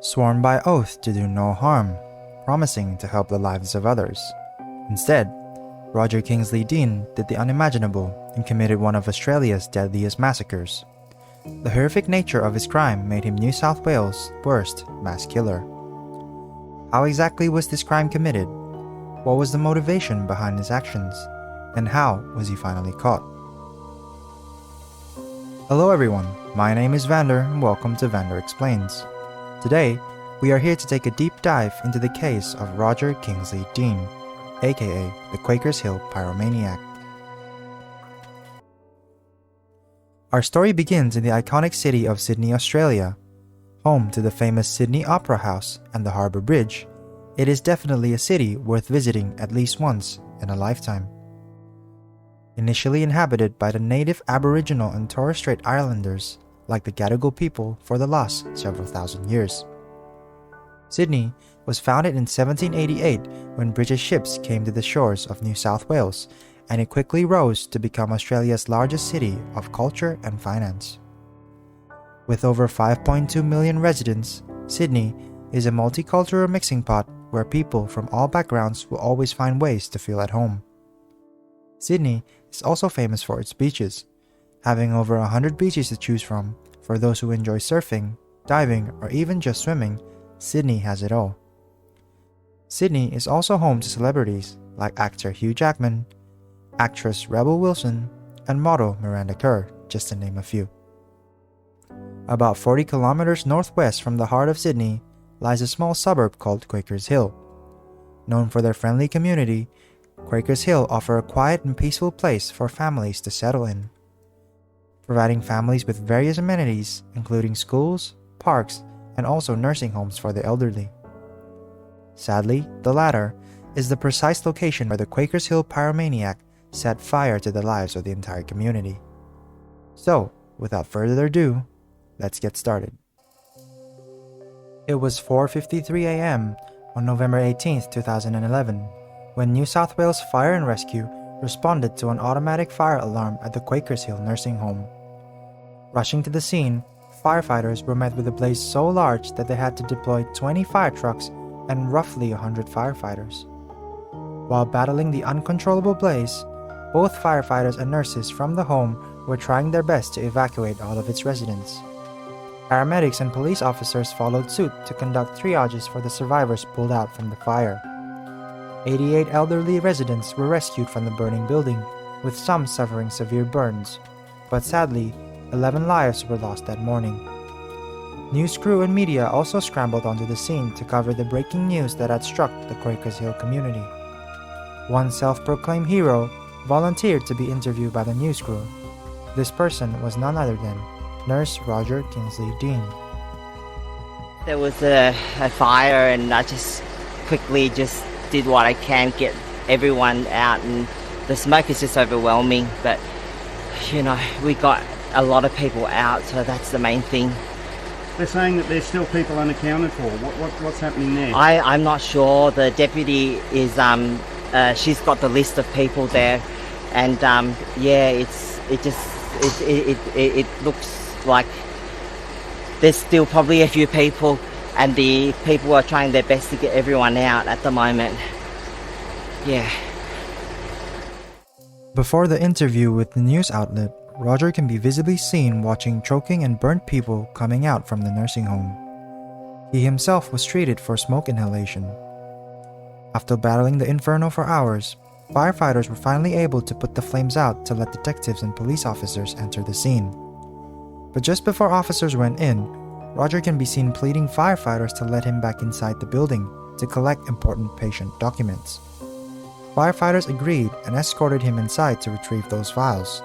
Sworn by oath to do no harm, promising to help the lives of others. Instead, Roger Kingsley Dean did the unimaginable and committed one of Australia's deadliest massacres. The horrific nature of his crime made him New South Wales' worst mass killer. How exactly was this crime committed? What was the motivation behind his actions? And how was he finally caught? Hello everyone, my name is Vander and welcome to Vander Explains. Today, we are here to take a deep dive into the case of Roger Kingsley Dean, aka the Quakers Hill Pyromaniac. Our story begins in the iconic city of Sydney, Australia. Home to the famous Sydney Opera House and the Harbour Bridge, it is definitely a city worth visiting at least once in a lifetime. Initially inhabited by the native Aboriginal and Torres Strait Islanders, like the Gadigal people for the last several thousand years. Sydney was founded in 1788 when British ships came to the shores of New South Wales, and it quickly rose to become Australia's largest city of culture and finance. With over 5.2 million residents, Sydney is a multicultural mixing pot where people from all backgrounds will always find ways to feel at home. Sydney is also famous for its beaches, having over 100 beaches to choose from. For those who enjoy surfing, diving, or even just swimming, Sydney has it all. Sydney is also home to celebrities like actor Hugh Jackman, actress Rebel Wilson, and model Miranda Kerr, just to name a few. About 40 kilometers northwest from the heart of Sydney lies a small suburb called Quakers Hill. Known for their friendly community, Quakers Hill offer a quiet and peaceful place for families to settle in, providing families with various amenities including schools, parks, and also nursing homes for the elderly. Sadly, the latter is the precise location where the Quakers Hill Pyromaniac set fire to the lives of the entire community. So, without further ado, let's get started. It was 4:53 a.m. on November 18, 2011, when New South Wales Fire and Rescue responded to an automatic fire alarm at the Quakers Hill nursing home. Rushing to the scene, firefighters were met with a blaze so large that they had to deploy 20 fire trucks and roughly 100 firefighters. While battling the uncontrollable blaze, both firefighters and nurses from the home were trying their best to evacuate all of its residents. Paramedics and police officers followed suit to conduct triages for the survivors pulled out from the fire. 88 elderly residents were rescued from the burning building, with some suffering severe burns, but sadly, 11 lives were lost that morning. News crew and media also scrambled onto the scene to cover the breaking news that had struck the Quakers Hill community. One self-proclaimed hero volunteered to be interviewed by the news crew. This person was none other than Nurse Roger Kingsley Dean. There was a fire and I just quickly did what I can, get everyone out, and the smoke is just overwhelming, but we got a lot of people out, so that's the main thing. They're saying that there's still people unaccounted for. What's happening there? I'm not sure. The deputy is she's got the list of people there, and it looks like there's still probably a few people, and the people are trying their best to get everyone out at the moment. Yeah. Before the interview with the news outlet, Roger can be visibly seen watching choking and burnt people coming out from the nursing home. He himself was treated for smoke inhalation. After battling the inferno for hours, firefighters were finally able to put the flames out to let detectives and police officers enter the scene. But just before officers went in, Roger can be seen pleading firefighters to let him back inside the building to collect important patient documents. Firefighters agreed and escorted him inside to retrieve those files.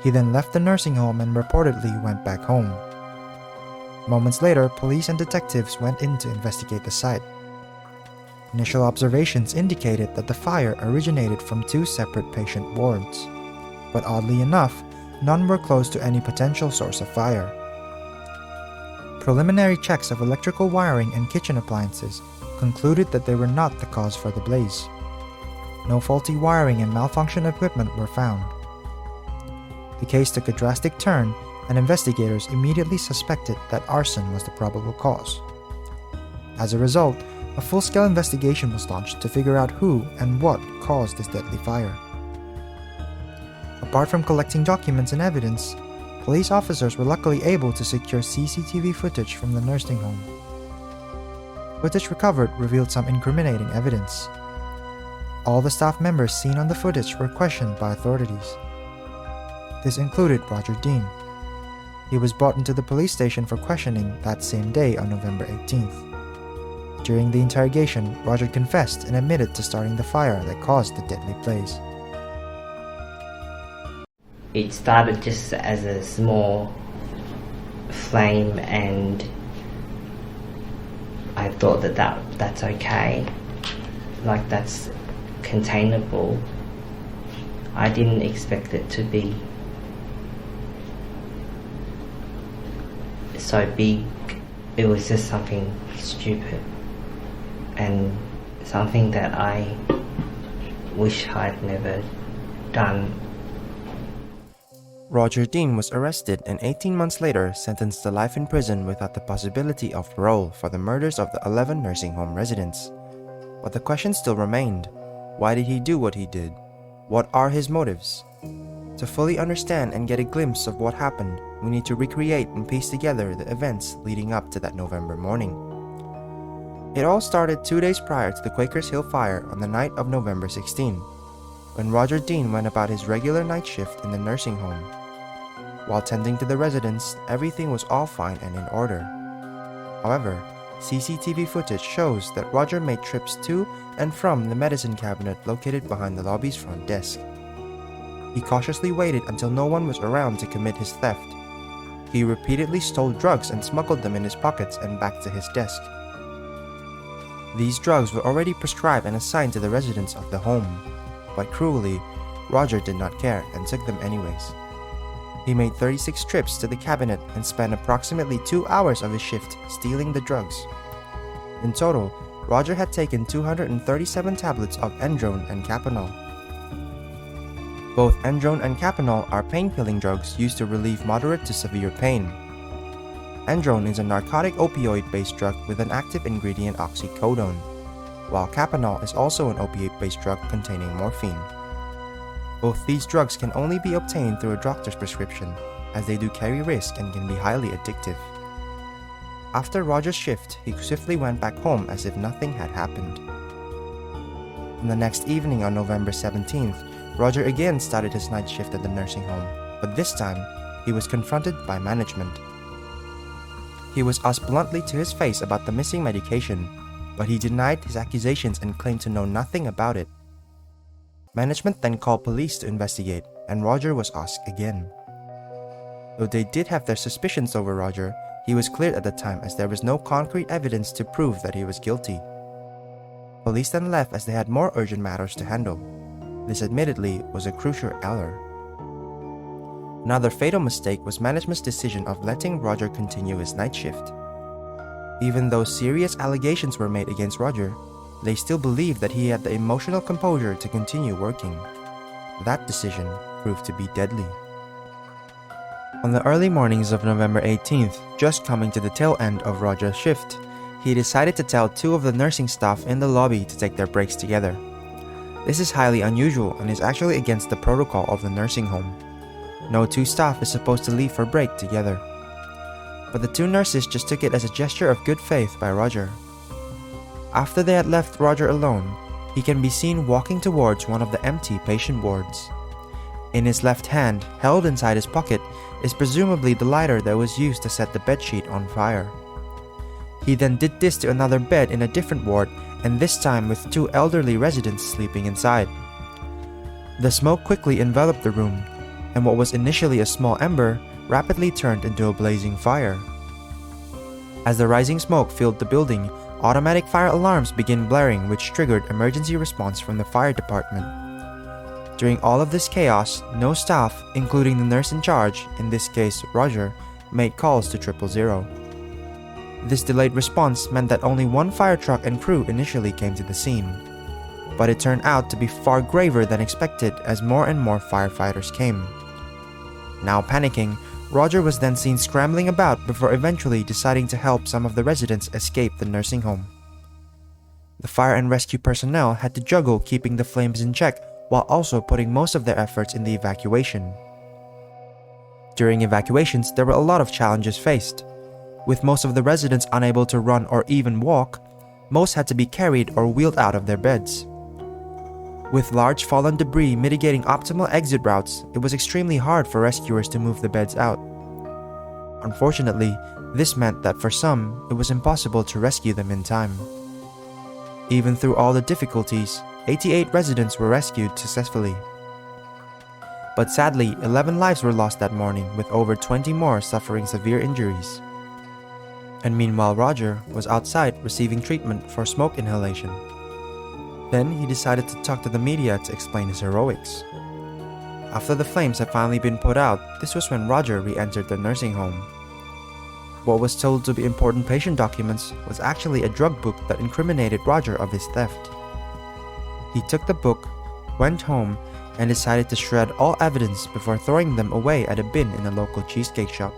He then left the nursing home and reportedly went back home. Moments later, police and detectives went in to investigate the site. Initial observations indicated that the fire originated from two separate patient wards, but oddly enough, none were close to any potential source of fire. Preliminary checks of electrical wiring and kitchen appliances concluded that they were not the cause for the blaze. No faulty wiring and malfunctioning equipment were found. The case took a drastic turn and investigators immediately suspected that arson was the probable cause. As a result, a full-scale investigation was launched to figure out who and what caused this deadly fire. Apart from collecting documents and evidence, police officers were luckily able to secure CCTV footage from the nursing home. Footage recovered revealed some incriminating evidence. All the staff members seen on the footage were questioned by authorities. This included Roger Dean. He was brought into the police station for questioning that same day on November 18th. During the interrogation, Roger confessed and admitted to starting the fire that caused the deadly blaze. It started just as a small flame, and I thought that's okay, like that's containable. I didn't expect it to be so big. It was just something stupid and something that I wish I'd never done. Roger Dean was arrested and 18 months later sentenced to life in prison without the possibility of parole for the murders of the 11 nursing home residents. But the question still remained: why did he do what he did? What are his motives? To fully understand and get a glimpse of what happened, we need to recreate and piece together the events leading up to that November morning. It all started 2 days prior to the Quakers Hill fire on the night of November 16, when Roger Dean went about his regular night shift in the nursing home. While tending to the residents, everything was all fine and in order. However, CCTV footage shows that Roger made trips to and from the medicine cabinet located behind the lobby's front desk. He cautiously waited until no one was around to commit his theft. He repeatedly stole drugs and smuggled them in his pockets and back to his desk. These drugs were already prescribed and assigned to the residents of the home, but cruelly, Roger did not care and took them anyways. He made 36 trips to the cabinet and spent approximately 2 hours of his shift stealing the drugs. In total, Roger had taken 237 tablets of Endrone and Kapanol. Both Endrone and Kapanol are pain-killing drugs used to relieve moderate to severe pain. Endrone is a narcotic opioid-based drug with an active ingredient oxycodone, while Kapanol is also an opiate-based drug containing morphine. Both these drugs can only be obtained through a doctor's prescription, as they do carry risk and can be highly addictive. After Roger's shift, he swiftly went back home as if nothing had happened. On the next evening on November 17th, Roger again started his night shift at the nursing home, but this time, he was confronted by management. He was asked bluntly to his face about the missing medication, but he denied his accusations and claimed to know nothing about it. Management then called police to investigate, and Roger was asked again. Though they did have their suspicions over Roger, he was cleared at the time as there was no concrete evidence to prove that he was guilty. Police then left as they had more urgent matters to handle. This admittedly was a crucial error. Another fatal mistake was management's decision of letting Roger continue his night shift. Even though serious allegations were made against Roger, they still believed that he had the emotional composure to continue working. That decision proved to be deadly. On the early mornings of November 18th, just coming to the tail end of Roger's shift, he decided to tell 2 of the nursing staff in the lobby to take their breaks together. This is highly unusual and is actually against the protocol of the nursing home. No 2 staff is supposed to leave for break together. But the 2 nurses just took it as a gesture of good faith by Roger. After they had left Roger alone, he can be seen walking towards one of the empty patient wards. In his left hand, held inside his pocket, is presumably the lighter that was used to set the bedsheet on fire. He then did this to another bed in a different ward, and this time with 2 elderly residents sleeping inside. The smoke quickly enveloped the room, and what was initially a small ember rapidly turned into a blazing fire. As the rising smoke filled the building, automatic fire alarms began blaring, which triggered emergency response from the fire department. During all of this chaos, no staff, including the nurse in charge, in this case Roger, made calls to 000. This delayed response meant that only 1 fire truck and crew initially came to the scene. But it turned out to be far graver than expected as more and more firefighters came. Now panicking, Roger was then seen scrambling about before eventually deciding to help some of the residents escape the nursing home. The fire and rescue personnel had to juggle keeping the flames in check while also putting most of their efforts in the evacuation. During evacuations, there were a lot of challenges faced. With most of the residents unable to run or even walk, most had to be carried or wheeled out of their beds. With large fallen debris mitigating optimal exit routes, it was extremely hard for rescuers to move the beds out. Unfortunately, this meant that for some, it was impossible to rescue them in time. Even through all the difficulties, 88 residents were rescued successfully. But sadly, 11 lives were lost that morning, with over 20 more suffering severe injuries. And meanwhile, Roger was outside receiving treatment for smoke inhalation. Then he decided to talk to the media to explain his heroics. After the flames had finally been put out, this was when Roger re-entered the nursing home. What was told to be important patient documents was actually a drug book that incriminated Roger of his theft. He took the book, went home, and decided to shred all evidence before throwing them away at a bin in a local cheesecake shop.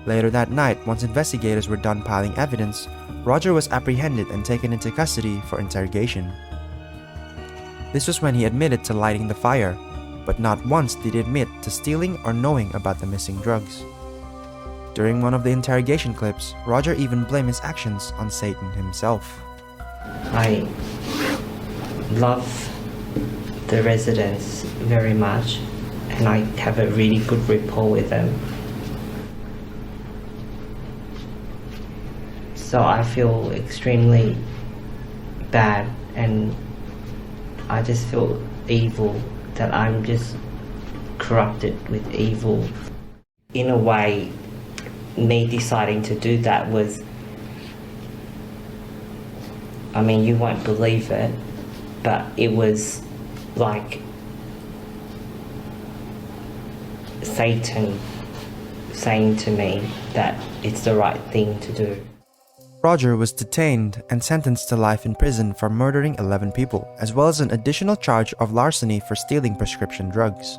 Later that night, once investigators were done piling evidence, Roger was apprehended and taken into custody for interrogation. This was when he admitted to lighting the fire, but not once did he admit to stealing or knowing about the missing drugs. During one of the interrogation clips, Roger even blamed his actions on Satan himself. I love the residents very much, and I have a really good rapport with them. So I feel extremely bad, and I just feel evil, that I'm just corrupted with evil. In a way, me deciding to do that was, I mean, you won't believe it, but it was like Satan saying to me that it's the right thing to do. Roger was detained and sentenced to life in prison for murdering 11 people, as well as an additional charge of larceny for stealing prescription drugs.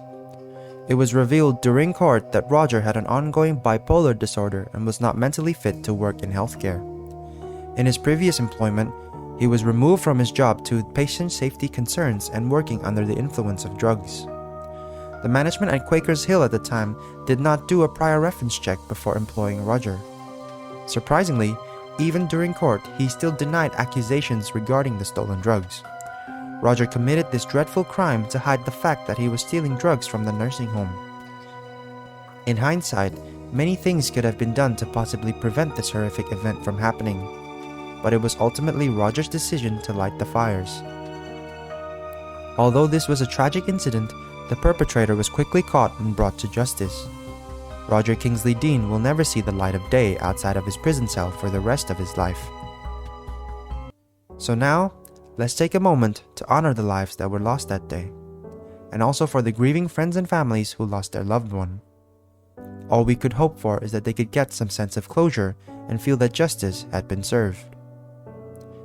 It was revealed during court that Roger had an ongoing bipolar disorder and was not mentally fit to work in healthcare. In his previous employment, he was removed from his job due to patient safety concerns and working under the influence of drugs. The management at Quakers Hill at the time did not do a prior reference check before employing Roger. Surprisingly, even during court, he still denied accusations regarding the stolen drugs. Roger committed this dreadful crime to hide the fact that he was stealing drugs from the nursing home. In hindsight, many things could have been done to possibly prevent this horrific event from happening, but it was ultimately Roger's decision to light the fires. Although this was a tragic incident, the perpetrator was quickly caught and brought to justice. Roger Kingsley Dean will never see the light of day outside of his prison cell for the rest of his life. So now, let's take a moment to honor the lives that were lost that day, and also for the grieving friends and families who lost their loved one. All we could hope for is that they could get some sense of closure and feel that justice had been served.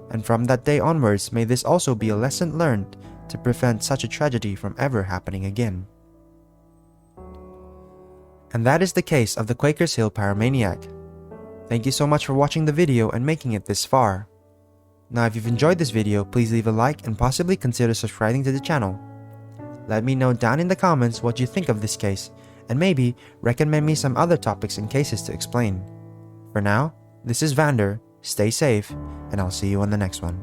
And from that day onwards, may this also be a lesson learned to prevent such a tragedy from ever happening again. And that is the case of the Quakers Hill Pyromaniac. Thank you so much for watching the video and making it this far. Now if you've enjoyed this video, please leave a like and possibly consider subscribing to the channel. Let me know down in the comments what you think of this case, and maybe recommend me some other topics and cases to explain. For now, this is Vander, stay safe, and I'll see you on the next one.